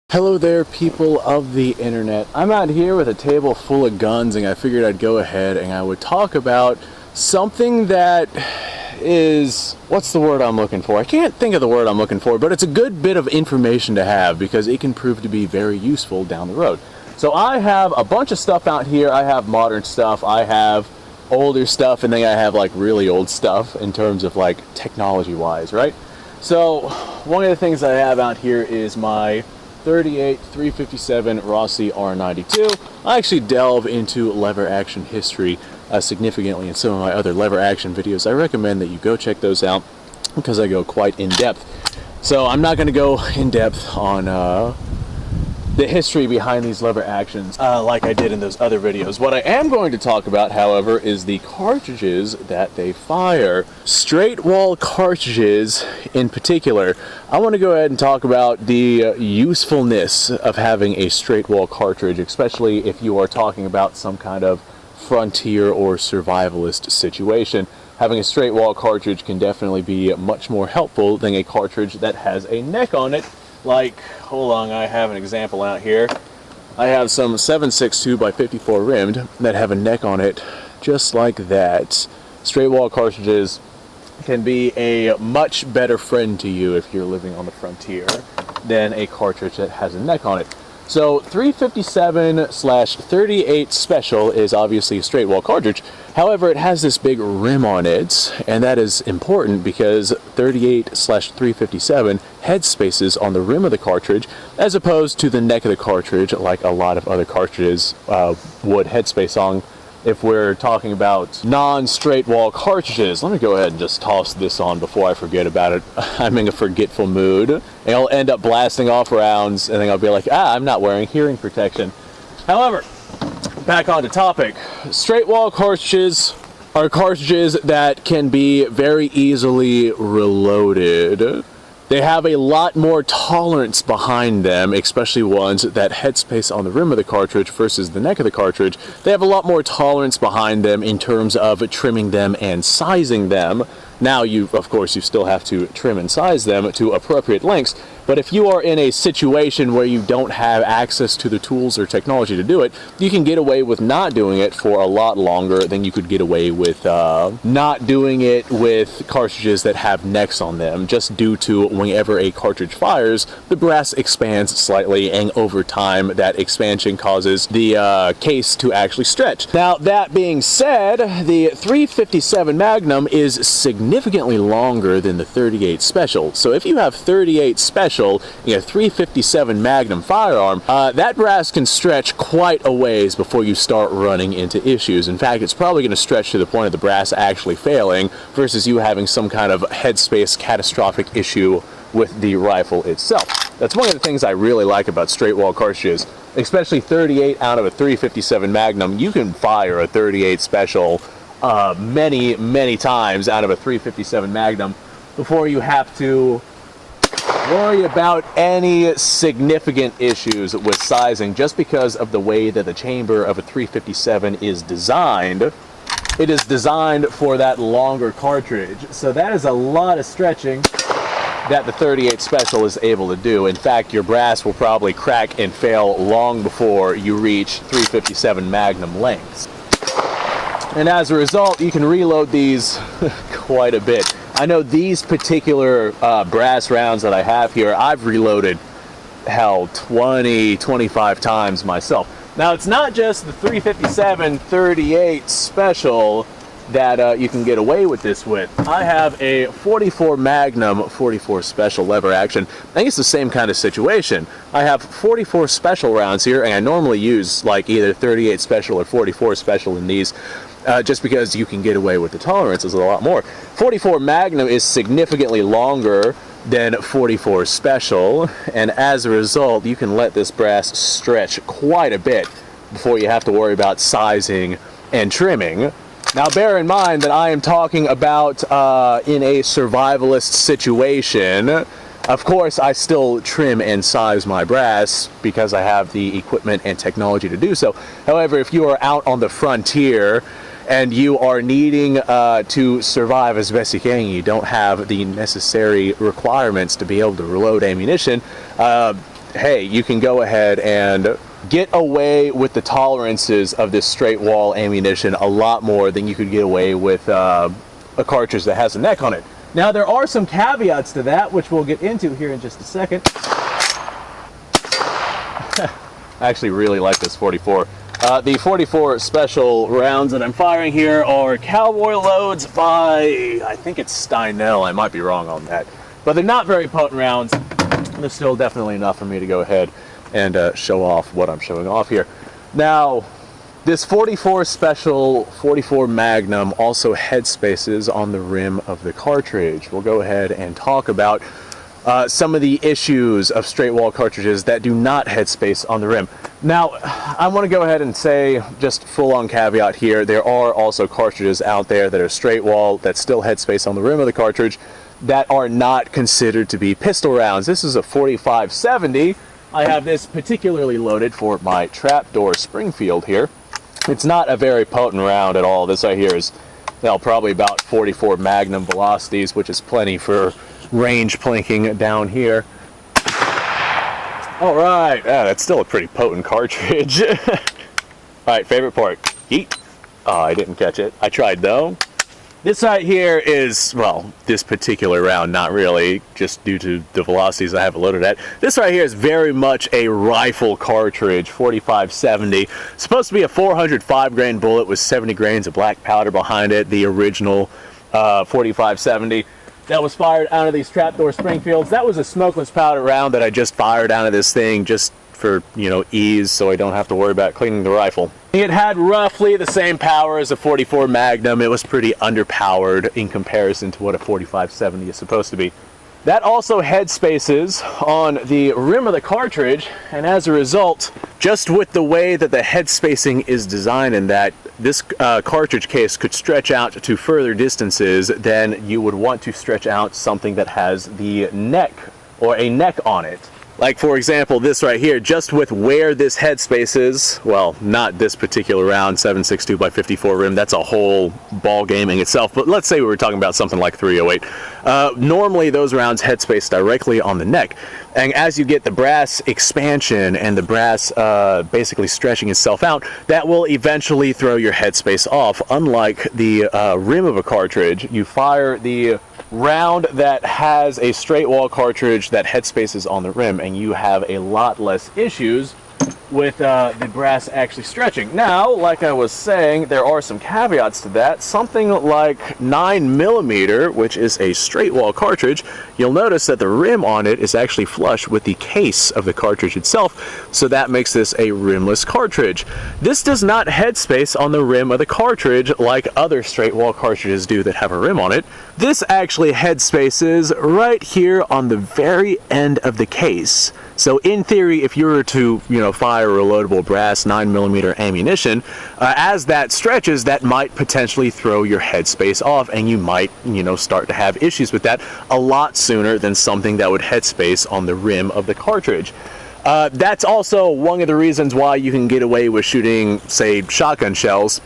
Hello there, people of the internet. I'm out here with a table full of guns, and I figured I'd go ahead and I would talk about something that is, what's the word I'm looking for? I can't think of the word I'm looking for, but it's a good bit of information to have because it can prove to be very useful down the road. So I have a bunch of stuff out here. I have modern stuff, I have older stuff, and then I have like really old stuff in terms of like technology wise, right? So one of the things I have out here is my 38 357 Rossi R92. I actually delve into lever action history significantly in some of my other lever action videos. I recommend that you go check those out because I go quite in depth. So I'm not going to go in depth on the history behind these lever actions like I did in those other videos. What I am going to talk about, however, is the cartridges that they fire. Straight wall cartridges in particular. I want to go ahead and talk about the usefulness of having a straight wall cartridge, especially if you are talking about some kind of frontier or survivalist situation. Having a straight wall cartridge can definitely be much more helpful than a cartridge that has a neck on it. Like, hold on, I have an example out here. I have some 7.62 by 54 rimmed that have a neck on it just like that. Straight wall cartridges can be a much better friend to you if you're living on the frontier than a cartridge that has a neck on it. So 357/38 Special is obviously a straight wall cartridge. However, it has this big rim on it, and that is important because 38/357 head spaces on the rim of the cartridge as opposed to the neck of the cartridge like a lot of other cartridges would headspace on. If we're talking about non-straight wall cartridges, let me go ahead and just toss this on before I forget about it. I'm in a forgetful mood, and I'll end up blasting off rounds, and then I'll be like, I'm not wearing hearing protection. However, back on to topic. Straight wall cartridges are cartridges that can be very easily reloaded. They have a lot more tolerance behind them, especially ones that headspace on the rim of the cartridge versus the neck of the cartridge. They have a lot more tolerance behind them in terms of trimming them and sizing them. Now, of course, you still have to trim and size them to appropriate lengths, but if you are in a situation where you don't have access to the tools or technology to do it, you can get away with not doing it for a lot longer than you could get away with not doing it with cartridges that have necks on them, just due to whenever a cartridge fires, the brass expands slightly, and over time, that expansion causes the case to actually stretch. Now, that being said, the 357 Magnum is significantly longer than the 38 Special. So if you have 38 Special, 357 Magnum firearm, that brass can stretch quite a ways before you start running into issues. In fact, it's probably going to stretch to the point of the brass actually failing versus you having some kind of headspace catastrophic issue with the rifle itself. That's one of the things I really like about straight wall cartridges, especially 38 out of a 357 Magnum. You can fire a 38 Special many times out of a 357 Magnum before you have to worry about any significant issues with sizing, just because of the way that the chamber of a 357 is designed. It is designed for that longer cartridge, so that is a lot of stretching that the 38 Special is able to do. In fact, your brass will probably crack and fail long before you reach 357 Magnum lengths. And as a result, you can reload these quite a bit. I know these particular brass rounds that I have here, I've reloaded, hell, 25 times myself. Now, it's not just the 357/38 Special that you can get away with this with. I have a 44 Magnum 44 Special lever action. I think it's the same kind of situation. I have 44 Special rounds here, and I normally use like either 38 Special or 44 Special in these. Just because you can get away with the tolerances a lot more. 44 Magnum is significantly longer than 44 Special, and as a result, you can let this brass stretch quite a bit before you have to worry about sizing and trimming. Now, bear in mind that I am talking about in a survivalist situation. Of course, I still trim and size my brass because I have the equipment and technology to do so. However, if you are out on the frontier and you are needing to survive as best you can, you don't have the necessary requirements to be able to reload ammunition, hey, you can go ahead and get away with the tolerances of this straight wall ammunition a lot more than you could get away with a cartridge that has a neck on it. Now, there are some caveats to that, which we'll get into here in just a second. I actually really like this 44. The 44 special rounds that I'm firing here are cowboy loads by, I think it's Steinell. I might be wrong on that. But they're not very potent rounds. They're still definitely enough for me to go ahead and show off what I'm showing off here. Now, this 44 special 44 Magnum also headspaces on the rim of the cartridge. We'll go ahead and talk about some of the issues of straight wall cartridges that do not headspace on the rim. Now, I want to go ahead and say, just full on caveat here, there are also cartridges out there that are straight wall that still headspace on the rim of the cartridge that are not considered to be pistol rounds. This is a 4570. I have this particularly loaded for my trapdoor Springfield here. It's not a very potent round at all. This right here is, well, probably about 44 Magnum velocities, which is plenty for range plinking down here. All right, that's still a pretty potent cartridge. All right, favorite part, yeet. Oh, I didn't catch it. I tried though. This right here is, well, this particular round, not really, just due to the velocities I have it loaded at. This right here is very much a rifle cartridge, 4570. Supposed to be a 405 grain bullet with 70 grains of black powder behind it, the original 4570. That was fired out of these trapdoor Springfields. That was a smokeless powder round that I just fired out of this thing just for, you know, ease, so I don't have to worry about cleaning the rifle. It had roughly the same power as a 44 Magnum. It was pretty underpowered in comparison to what a 4570 is supposed to be. That also headspaces on the rim of the cartridge, and as a result, just with the way that the head spacing is designed in that, this cartridge case could stretch out to further distances than you would want to stretch out something that has the neck or a neck on it. Like, for example, this right here, just with where this head space is, well, not this particular round, 7.62 by 54 rim, that's a whole ball game in itself, but let's say we were talking about something like 308. Normally, those rounds headspace directly on the neck, and as you get the brass expansion and the brass basically stretching itself out, that will eventually throw your headspace off. Unlike the rim of a cartridge, you fire the round that has a straight wall cartridge that headspaces on the rim, and you have a lot less issues with the brass actually stretching. Now, like I was saying, there are some caveats to that. Something like 9mm, which is a straight wall cartridge, you'll notice that the rim on it is actually flush with the case of the cartridge itself, so that makes this a rimless cartridge. This does not headspace on the rim of the cartridge like other straight wall cartridges do that have a rim on it. This actually headspaces right here on the very end of the case. So in theory, if you were to, you know, fire reloadable brass 9mm ammunition, as that stretches, that might potentially throw your headspace off, and you might, you know, start to have issues with that a lot sooner than something that would headspace on the rim of the cartridge. That's also one of the reasons why you can get away with shooting, say, shotgun shells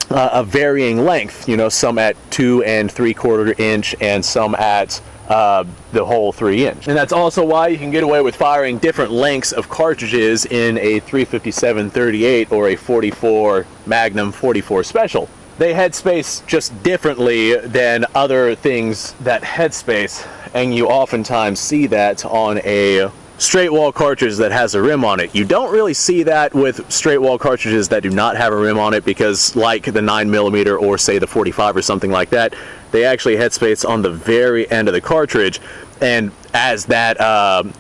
of varying length, you know, some at 2 3/4 inch and some at the whole 3 inch. And that's also why you can get away with firing different lengths of cartridges in a 357-38 or a 44 Magnum 44 Special. They headspace just differently than other things that headspace, and you oftentimes see that on a straight wall cartridge that has a rim on it. You don't really see that with straight wall cartridges that do not have a rim on it, because like the 9mm or say the 45 or something like that, they actually headspace on the very end of the cartridge, and as that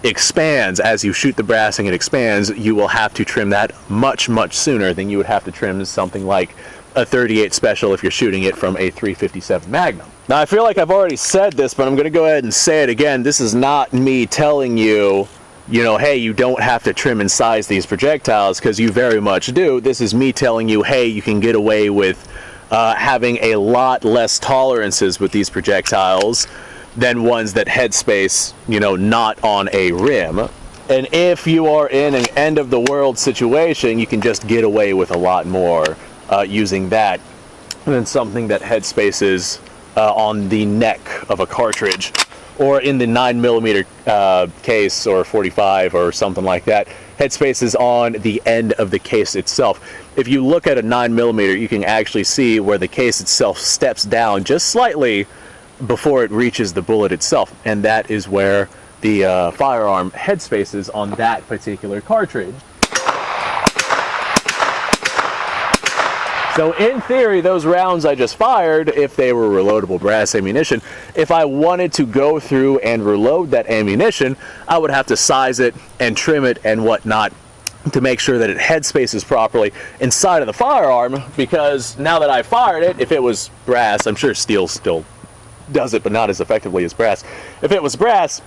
expands, as you shoot the brass and it expands, you will have to trim that much sooner than you would have to trim something like a 38 Special if you're shooting it from a 357 Magnum. Now, I feel like I've already said this, but I'm going to go ahead and say it again. This is not me telling you, you know, hey, you don't have to trim and size these projectiles, because you very much do. This is me telling you, hey, you can get away with having a lot less tolerances with these projectiles than ones that headspace, you know, not on a rim. And if you are in an end of the world situation, you can just get away with a lot more using that than something that headspaces on the neck of a cartridge. or in the 9mm case or 45 or something like that, headspace is on the end of the case itself. If you look at a 9mm, you can actually see where the case itself steps down just slightly before it reaches the bullet itself, and that is where the firearm headspace is on that particular cartridge. So in theory, those rounds I just fired, if they were reloadable brass ammunition, if I wanted to go through and reload that ammunition, I would have to size it and trim it and whatnot to make sure that it headspaces properly inside of the firearm, because now that I fired it, if it was brass, I'm sure steel still does it, but not as effectively as brass. If it was brass,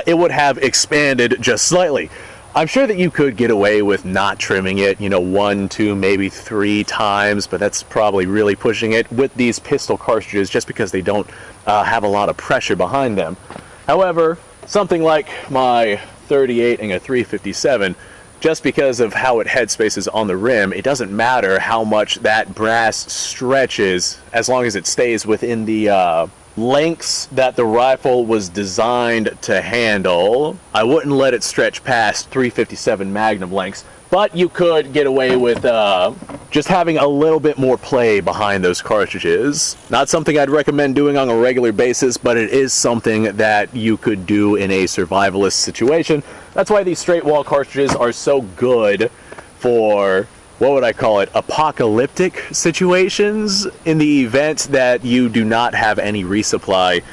it would have expanded just slightly. I'm sure that you could get away with not trimming it, you know, 1, 2, maybe 3 times, but that's probably really pushing it with these pistol cartridges just because they don't have a lot of pressure behind them. However, something like my 38 and a 357, just because of how it headspaces on the rim, it doesn't matter how much that brass stretches as long as it stays within the lengths that the rifle was designed to handle. I wouldn't let it stretch past 357 Magnum lengths, but you could get away with just having a little bit more play behind those cartridges. Not something I'd recommend doing on a regular basis, but it is something that you could do in a survivalist situation. That's why these straight wall cartridges are so good for, what would I call it, apocalyptic situations. In the event that you do not have any resupply,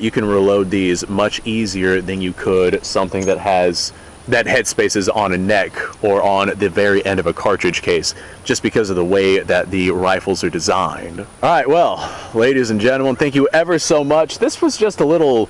you can reload these much easier than you could something that has that headspaces on a neck or on the very end of a cartridge case, just because of the way that the rifles are designed. All right, well, ladies and gentlemen, thank you ever so much. This was just a little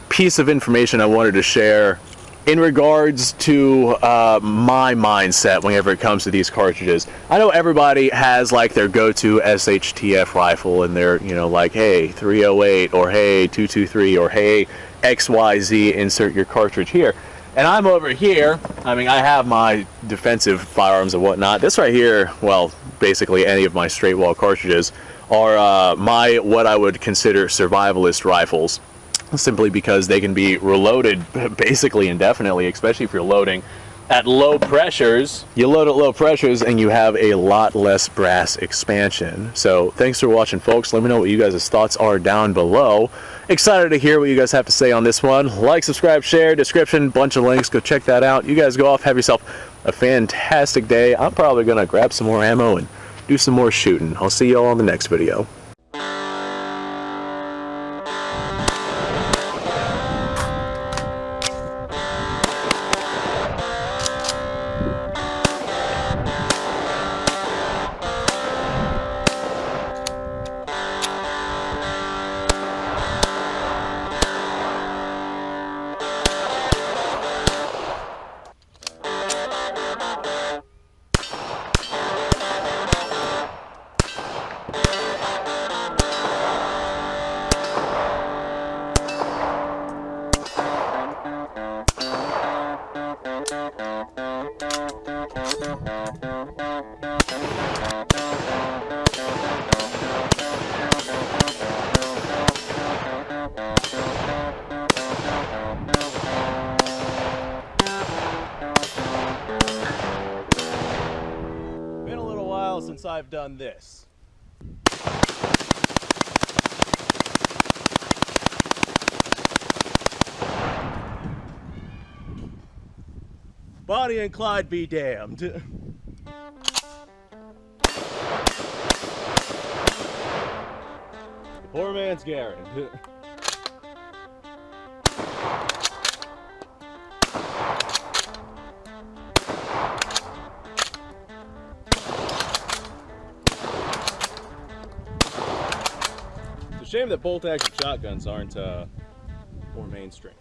piece of information I wanted to share in regards to my mindset whenever it comes to these cartridges. I know everybody has like their go-to SHTF rifle, and they're, you know, like, hey, 308, or hey, 223, or hey, XYZ, insert your cartridge here. And I'm over here, I mean, I have my defensive firearms and whatnot. This right here, well, basically any of my straight wall cartridges are my, what I would consider survivalist rifles, simply because they can be reloaded basically indefinitely, especially if you're loading at low pressures. You load at low pressures and you have a lot less brass expansion. So thanks for watching, folks. Let me know what you guys' thoughts are down below. Excited to hear what you guys have to say on this one. Like, subscribe, share, description, bunch of links. Go check that out. You guys go off, have yourself a fantastic day. I'm probably gonna grab some more ammo and do some more shooting. I'll see y'all on the next video. Since I've done this. Bonnie and Clyde be damned. Poor man's Garen. Shame that bolt action shotguns aren't more mainstream.